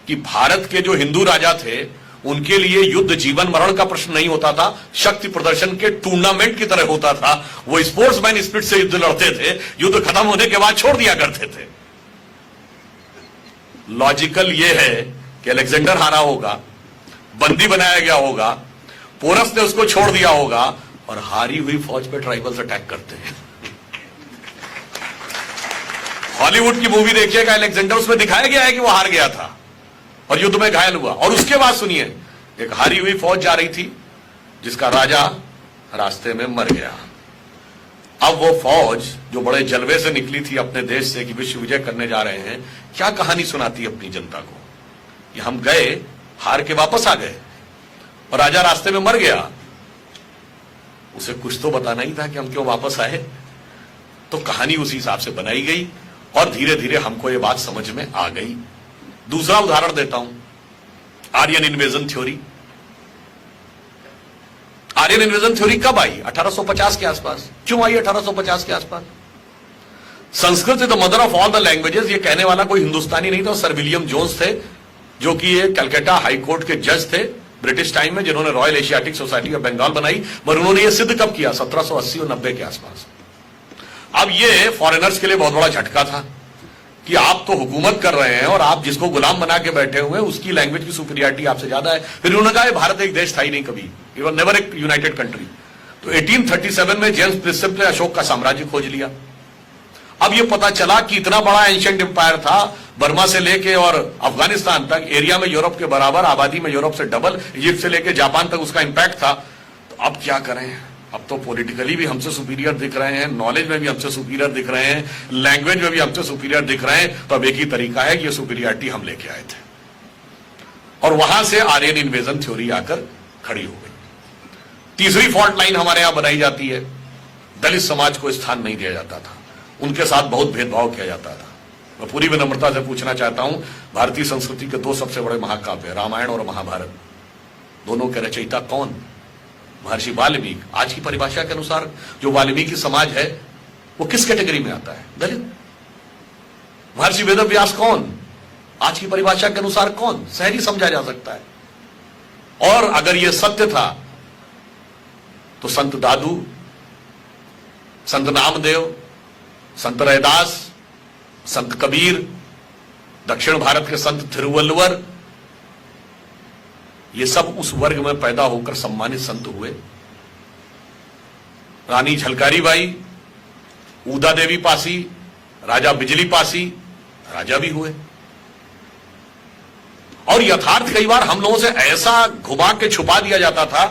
कि भारत के जो हिंदू राजा थे उनके लिए युद्ध जीवन मरण का प्रश्न नहीं होता था, शक्ति प्रदर्शन के टूर्नामेंट की तरह होता था। वो स्पोर्ट्समैन स्पिरिट से युद्ध लड़ते थे, युद्ध खत्म होने के बाद छोड़ दिया करते थे। लॉजिकल ये है कि अलेक्जेंडर हारा होगा, बंदी बनाया गया होगा, पोरस ने उसको छोड़ दिया होगा और हारी हुई फौज पे ट्राइबल्स अटैक करते हैं। हॉलीवुड की मूवी देखिएगा अलेक्जेंडर, उसमें दिखाया गया है कि वो हार गया था और युद्ध में घायल हुआ। और उसके बाद सुनिए, एक हारी हुई फौज जा रही थी जिसका राजा रास्ते में मर गया। अब वो फौज जो बड़े जलवे से निकली थी अपने देश से कि विश्व विजय करने जा रहे हैं, क्या कहानी सुनाती अपनी जनता को कि हम गए, हार के वापस आ गए और राजा रास्ते में मर गया। उसे कुछ तो बताना ही था कि हम क्यों वापस आए। तो कहानी उसी हिसाब से बनाई गई और धीरे धीरे हमको ये बात समझ में आ गई। दूसरा उदाहरण देता हूं, Aryan invasion theory. Aryan invasion theory कब आई? 1850 के आसपास। क्यों आई 1850 के आसपास? Sanskrit is the mother of all the languages, ये कहने वाला कोई हिंदुस्तानी नहीं था, सर विलियम जोन्स थे, जो कि ये कलकत्ता हाईकोर्ट के जज थे ब्रिटिश टाइम में, जिन्होंने Royal Asiatic Society of Bengal बनाई। मगर उन्होंने ये सिद्ध कब किया? 1780 और 90 के आसपास। अब ये फॉरेनर्स के लिए बहुत बड़ा झटका था कि आप तो हुकूमत कर रहे हैं और आप जिसको गुलाम बना के बैठे हुए हैं उसकी लैंग्वेज की सुपीरियरिटी आपसे ज्यादा है। फिर उन्होंने कहा भारत एक देश था ही नहीं कभी, it was never a United country. तो 1837 में जेम्स प्रिंसेप ने अशोक का साम्राज्य खोज लिया। अब यह पता चला कि इतना बड़ा एंशिएंट एम्पायर था, बर्मा से लेके और अफगानिस्तान तक, एरिया में यूरोप के बराबर, आबादी में यूरोप से डबल, इजिप्ट से लेके जापान तक उसका इंपैक्ट था। तो अब क्या करें? अब तो पॉलिटिकली भी हमसे सुपीरियर दिख रहे हैं, नॉलेज में भी हमसे सुपीरियर दिख रहे हैं, लैंग्वेज में भी हमसे सुपीरियर दिख रहे हैं। तो अब एक ही तरीका है कि ये सुपीरियरिटी हम लेके आए थे। और वहां से आर्यन इन्वेजन थ्योरी आकर खड़ी हो गई। तीसरी फॉल्ट लाइन हमारे यहां बनाई जाती है, दलित समाज को स्थान नहीं दिया जाता था, उनके साथ बहुत भेदभाव किया जाता था। मैं पूरी विनम्रता से पूछना चाहता हूं, भारतीय संस्कृति के दो सबसे बड़े महाकाव्य रामायण और महाभारत, दोनों के रचयिता कौन? महर्षि वाल्मीकि। आज की परिभाषा के अनुसार जो वाल्मीकि समाज है वो किस कैटेगरी में आता है? दलित। महर्षि वेदव्यास कौन? आज की परिभाषा के अनुसार कौन? सहरी समझा जा सकता है। और अगर यह सत्य था तो संत दादू, संत नामदेव, संत रैदास, संत कबीर, दक्षिण भारत के संत थिरुवल्लुवर, ये सब उस वर्ग में पैदा होकर सम्मानित संत हुए। रानी झलकारी बाई, उदा देवी पासी, राजा बिजली पासी राजा भी हुए। और यथार्थ कई बार हम लोगों से ऐसा घुमा के छुपा दिया जाता था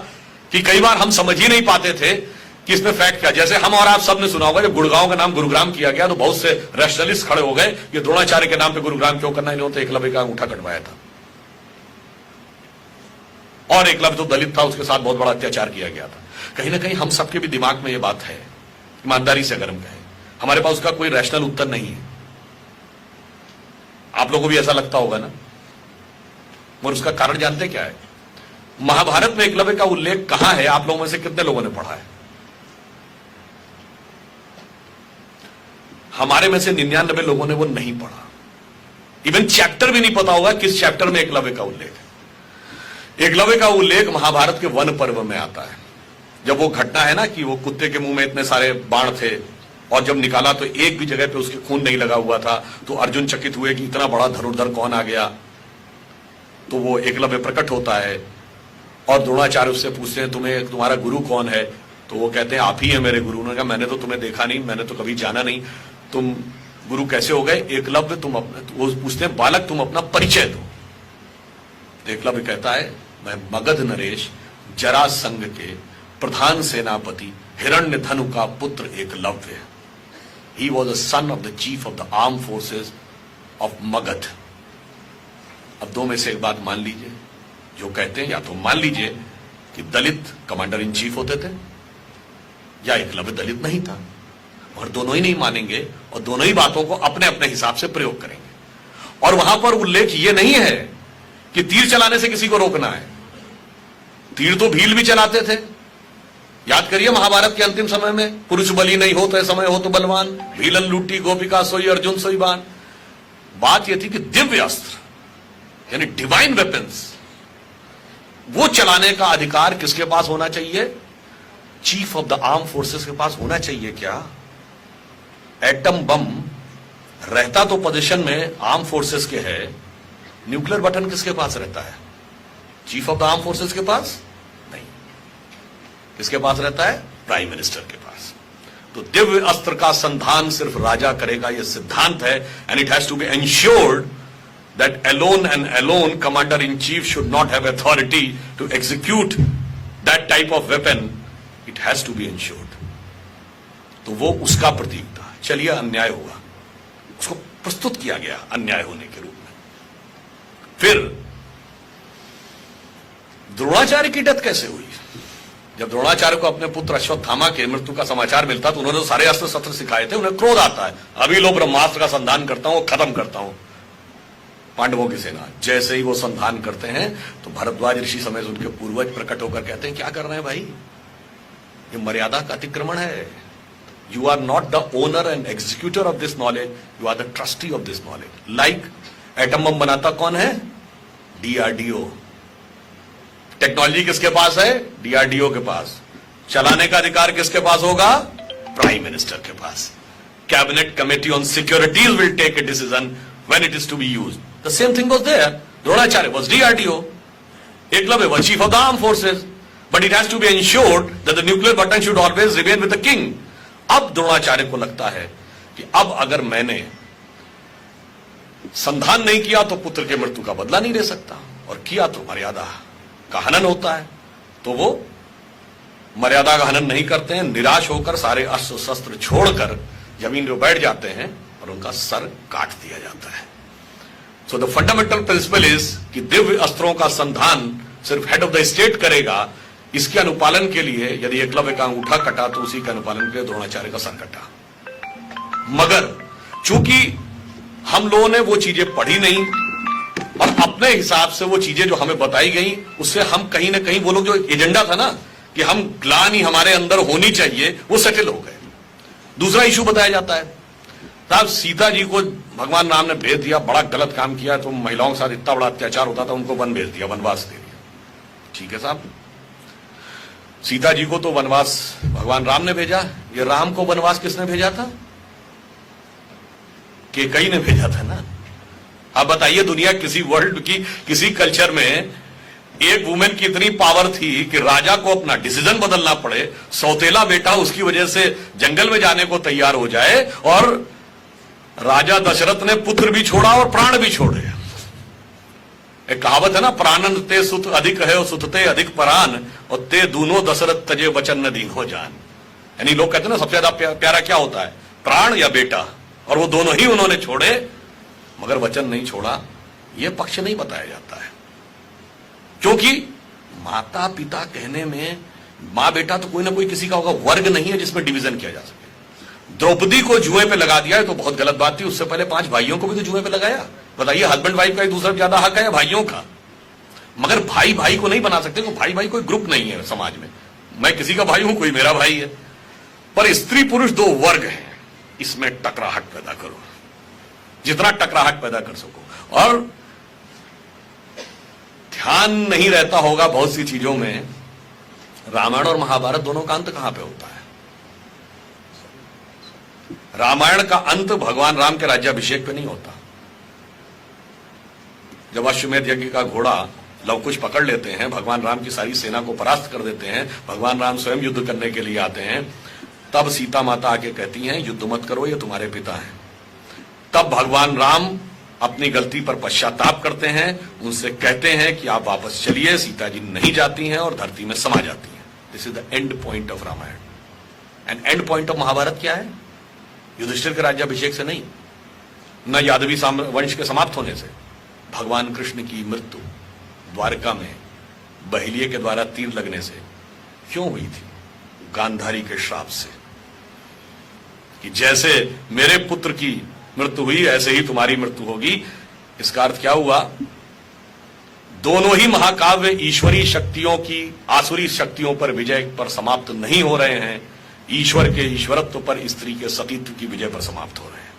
कि कई बार हम समझ ही नहीं पाते थे कि इसमें फैक्ट क्या। जैसे हम और आप सबने सुना होगा जब गुड़गांव का नाम गुरुग्राम किया गया तो बहुत से रैशनलिस्ट खड़े हो गए, ये द्रोणाचार्य के नाम पे गुरुग्राम क्यों करना, इन्होंने तो एकलव्य का अंगूठा कटवाया था और एकलव्य तो दलित था, उसके साथ बहुत बड़ा अत्याचार किया गया था। कहीं ना कहीं हम सबके भी दिमाग में यह बात है, ईमानदारी से अगर हम कहें, हमारे पास उसका कोई रैशनल उत्तर नहीं है। आप लोगों को भी ऐसा लगता होगा ना। और उसका कारण जानते क्या है? महाभारत में एकलव्य का उल्लेख कहां है? आप लोगों में से कितने लोगों ने पढ़ा है? हमारे में से 99 लोगों ने वो नहीं पढ़ा। इवन चैप्टर भी नहीं पता होगा किस चैप्टर में एकलव्य का उल्लेख है। एकलव्य का उल्लेख महाभारत के वन पर्व में आता है। जब वो घटना है ना कि वो कुत्ते के मुंह में इतने सारे बाण थे और जब निकाला तो एक भी जगह पे उसके खून नहीं लगा हुआ था, तो अर्जुन चकित हुए कि इतना बड़ा धनुर्धर कौन आ गया। तो वो एकलव्य प्रकट होता है और द्रोणाचार्य उससे पूछते हैं तुम्हें तुम्हारा गुरु कौन है? तो वो कहते हैं आप ही है मेरे गुरु। उन्होंने कहा मैंने तो तुम्हें देखा नहीं, मैंने तो कभी जाना नहीं, तुम गुरु कैसे हो गए? एकलव्य तुम अपना, वो पूछते हैं बालक तुम अपना परिचय दो। एकलव्य कहता है मैं मगध नरेश जरासंध के प्रधान सेनापति हिरण्यधनु का पुत्र Eklavya. He was a son of the chief of the arm forces of Magadh. अब दो में से एक बात मान लीजिए, जो कहते हैं या तो मान लीजिए कि दलित कमांडर इन चीफ होते थे या एकलव्य दलित नहीं था, और दोनों ही नहीं मानेंगे और दोनों ही बातों को अपने अपने हिसाब से प्रयोग करेंगे। और वहां पर उल्लेख ये नहीं है कि तीर चलाने से किसी को रोकना है। तीर तो भील भी चलाते थे। याद करिए महाभारत के अंतिम समय में, पुरुष बलि नहीं होते समय हो तो बलवान, भीलन लूटी गोपिका सोई अर्जुन सोई बान। बात यह थी कि दिव्य अस्त्र यानी डिवाइन वेपन्स, वो चलाने का अधिकार किसके पास होना चाहिए? Chief of the arm forces के पास होना चाहिए क्या? एटम बम रहता तो पोजीशन में आर्म फोर्सेस के है, न्यूक्लियर बटन किसके पास रहता है? Chief of the arm forces के पास नहीं। किसके पास रहता है? प्राइम मिनिस्टर के पास। तो दिव्य अस्त्र का संधान सिर्फ राजा करेगा, यह सिद्धांत है। And it has to be ensured that alone and alone commander in chief should not have authority to execute that type of weapon. It has to be ensured. तो वो उसका प्रतीक था। चलिए, अन्याय हुआ, उसको प्रस्तुत किया गया अन्याय होने के रूप में। फिर द्रोणाचार्य की डेथ कैसे हुई? जब द्रोणाचार्य को अपने पुत्र अश्वत्थामा के मृत्यु का समाचार मिलता तो उन्होंने सारे अस्त्र शस्त्र सिखाए थे, उन्हें क्रोध आता है, अभी लो ब्रह्मास्त्र का संधान करता हूं, खत्म करता हूं पांडवों की सेना। जैसे ही वो संधान करते हैं तो भरद्वाज ऋषि समेत उनके पूर्वज प्रकट होकर कहते हैं, क्या कर रहे हैं भाई, ये मर्यादा का अतिक्रमण है। You are not the owner and executor of this knowledge, you are the trustee of this knowledge. Like atom bomb बनाता कौन है? डीआरडीओ। टेक्नोलॉजी किसके पास है? डीआरडीओ के पास। चलाने का अधिकार किसके पास होगा? प्राइम मिनिस्टर के पास। Cabinet committee on securities will take a decision when it is to be used. The same thing was there. Dronacharya was DRDO, Eklavya was chief of the arm forces, but it has to be ensured that the nuclear button should always remain with the king. अब द्रोणाचार्य को लगता है कि अब अगर मैंने संधान नहीं किया तो पुत्र के मृत्यु का बदला नहीं ले सकता, और किया तो मर्यादा का हनन होता है। तो वो मर्यादा का हनन नहीं करते हैं, निराश होकर सारे अस्त्र शस्त्र छोड़कर जमीन पर बैठ जाते हैं और उनका सर काट दिया जाता है। So the fundamental principle is कि दिव्य अस्त्रों का संधान सिर्फ हेड ऑफ द स्टेट करेगा। इसके अनुपालन के लिए यदि एकलव्य का अंगूठा कटा तो उसी के अनुपालन के लिए द्रोणाचार्य का सर कटा। मगर चूंकि हम लोगों ने वो चीजें पढ़ी नहीं और अपने हिसाब से वो चीजें जो हमें बताई गई उससे हम कहीं ना कहीं वो लोग जो एजेंडा था ना कि हम ग्लानि हमारे अंदर होनी चाहिए, वो सेटल हो गए। दूसरा इशू बताया जाता है, साहब सीता जी को भगवान राम ने भेज दिया, बड़ा गलत काम किया, तो महिलाओं के साथ इतना बड़ा अत्याचार होता था, उनको वन भेज दिया, वनवास दे दिया। ठीक है साहब, सीता जी को तो वनवास भगवान राम ने भेजा, ये राम को वनवास किसने भेजा था? कैकेयी ने भेजा था ना। अब बताइए, दुनिया किसी वर्ल्ड की किसी कल्चर में एक वुमेन की इतनी पावर थी कि राजा को अपना डिसीजन बदलना पड़े, सौतेला बेटा उसकी वजह से जंगल में जाने को तैयार हो जाए, और राजा दशरथ ने पुत्र भी छोड़ा और प्राण भी छोड़े। एक कहावत है ना, प्राणन ते सुत अधिक है और सुतते अधिक परान, और ते दूनो दशरथ तजे वचन न दीन्हो जान। यानी लोग कहते हैं ना, सबसे ज्यादा प्यारा क्या होता है, प्राण या बेटा, और वो दोनों ही उन्होंने छोड़े मगर वचन नहीं छोड़ा। यह पक्ष नहीं बताया जाता है, क्योंकि माता पिता कहने में मां बेटा तो कोई ना कोई किसी का होगा, वर्ग नहीं है जिसमें डिवीजन किया जा सके। द्रौपदी को जुए पे लगा दिया है तो बहुत गलत बात थी, उससे पहले 5 भाइयों को भी तो जुए पे लगाया। बताइए, हस्बैंड वाइफ का एक दूसरे ज्यादा हक है या भाइयों का? मगर भाई भाई को नहीं बना सकते, क्योंकि भाई भाई कोई ग्रुप नहीं है समाज में। मैं किसी का भाई हूं, कोई मेरा भाई है, पर स्त्री पुरुष 2 वर्ग हैं, इसमें टकराहट पैदा करो, जितना टकराहट पैदा कर सको। और ध्यान नहीं रहता होगा बहुत सी चीजों में, रामायण और महाभारत दोनों का अंत कहां पे होता है? रामायण का अंत भगवान राम के राज्याभिषेक पे नहीं होता। जब अश्वमेध यज्ञ का घोड़ा लवकुश पकड़ लेते हैं, भगवान राम की सारी सेना को परास्त कर देते हैं, भगवान राम स्वयं युद्ध करने के लिए आते हैं, तब सीता माता आके कहती हैं, युद्ध मत करो, ये तुम्हारे पिता हैं। तब भगवान राम अपनी गलती पर पश्चाताप करते हैं, उनसे कहते हैं कि आप वापस चलिए। सीता जी नहीं जाती हैं और धरती में समा जाती हैं। This is the end point of Ramayana. And end point of Mahabharata क्या है? युधिष्ठिर के राज्याभिषेक से नहीं, न यादवी वंश के समाप्त होने से। भगवान कृष्ण की मृत्यु द्वारका में बहिलिये के द्वारा तीर लगने से क्यों हुई थी? गांधारी के श्राप से, कि जैसे मेरे पुत्र की मृत्यु हुई ऐसे ही तुम्हारी मृत्यु होगी। इसका अर्थ क्या हुआ? दोनों ही महाकाव्य ईश्वरीय शक्तियों की आसुरी शक्तियों पर विजय पर समाप्त नहीं हो रहे हैं, ईश्वर के ईश्वरत्व पर स्त्री के सतीत्व की विजय पर समाप्त हो रहे हैं।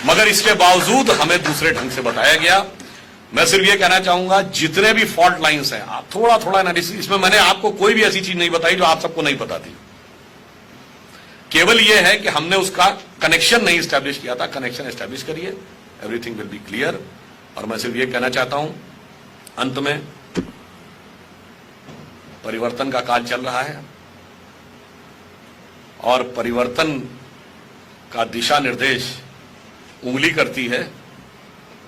मगर इसके बावजूद हमें दूसरे ढंग से बताया गया। मैं सिर्फ ये कहना चाहूंगा, जितने भी फॉल्ट लाइंस हैं, आप थोड़ा थोड़ा एनालिसिस, इसमें मैंने आपको कोई भी ऐसी चीज नहीं बताई जो आप सबको नहीं पता थी। केवल यह है कि हमने उसका कनेक्शन नहीं स्टैब्लिश किया था। कनेक्शन स्टैब्लिश करिए, एवरीथिंग विल बी क्लियर। और मैं सिर्फ ये कहना चाहता हूं अंत में, परिवर्तन का काल चल रहा है और परिवर्तन का दिशा निर्देश उंगली करती है।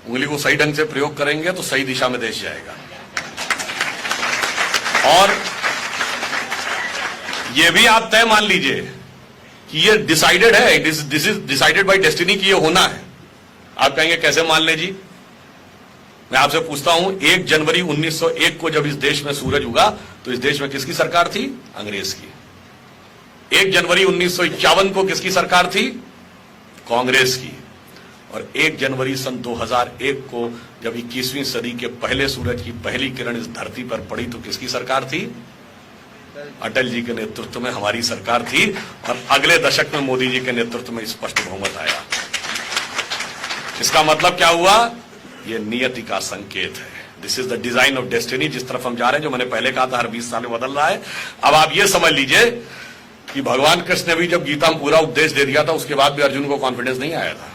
उंगली को सही ढंग से प्रयोग करेंगे तो सही दिशा में देश जाएगा। और यह भी आप तय मान लीजिए कि ये डिसाइडेड है, this is decided by destiny कि ये होना है। आप कहेंगे कैसे मान ले जी? मैं आपसे पूछता हूं, 1 जनवरी 1901 को जब इस देश में सूरज उगा तो इस देश में किसकी सरकार थी? अंग्रेज की। 1 जनवरी 1951 को किसकी सरकार थी? कांग्रेस की। और 1 जनवरी सन 2001 को जब 21वीं सदी के पहले सूरज की पहली किरण इस धरती पर पड़ी तो किसकी सरकार थी? अटल जी के नेतृत्व में हमारी सरकार थी। और अगले दशक में मोदी जी के नेतृत्व में स्पष्ट बहुमत आया। इसका मतलब क्या हुआ? यह नियति का संकेत है। This is the design of destiny. जिस तरफ हम जा रहे हैं, जो मैंने पहले कहा था, हर 20 साल में बदल रहा है। अब आप यह समझ लीजिए कि भगवान कृष्ण ने भी जब गीता में पूरा उपदेश दे दिया था, उसके बाद भी अर्जुन को कॉन्फिडेंस नहीं आया था।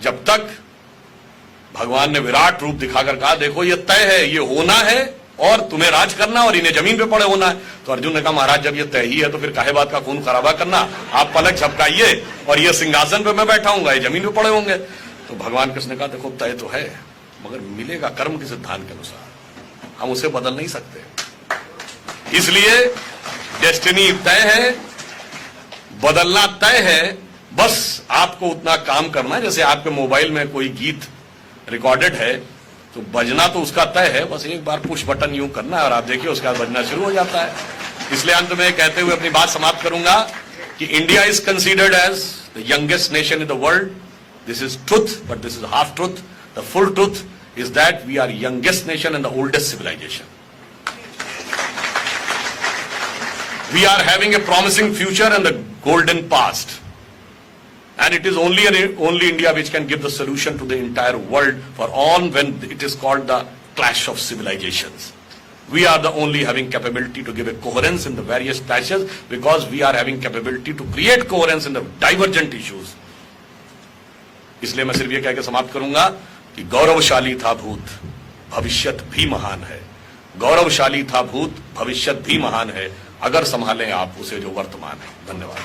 जब तक भगवान ने विराट रूप दिखाकर कहा, देखो ये तय है, ये होना है और तुम्हें राज करना और इन्हें जमीन पे पड़े होना है। तो अर्जुन ने कहा, महाराज जब ये तय ही है तो फिर काहे बात का खून खराबा करना? आप पलक झपकाइए और ये सिंहासन पे मैं बैठा हूंगा, ये जमीन पे पड़े होंगे। तो भगवान कृष्ण ने कहा, देखो तय तो है, मगर मिलेगा कर्म के सिद्धांत के अनुसार, हम उसे बदल नहीं सकते। इसलिए डेस्टिनी तय है, बदलना तय है। बस आपको उतना काम करना है, जैसे आपके मोबाइल में कोई गीत रिकॉर्डेड है तो बजना तो उसका तय है, बस एक बार पुश बटन यूं करना है और आप देखिए उसके बाद बजना शुरू हो जाता है। इसलिए अंत में कहते हुए अपनी बात समाप्त करूंगा कि India is considered as the youngest nation in the world. This is truth, but this is half truth. The full truth is that we are youngest nation and the oldest civilisation. We are having a promising future and the golden past. And it is only India which can give the solution to the entire world for all when it is called the clash of civilizations. We are the only having capability to give a coherence in the various clashes because we are having capability to create coherence in the divergent issues. इसलिए मैं सिर्फ ये कह के समाप्त करूंगा कि गौरवशाली था भूत, भविष्यत भी महान है। गौरवशाली था भूत, भविष्यत भी महान है, अगर संभालें आप उसे जो वर्तमान है। धन्यवाद।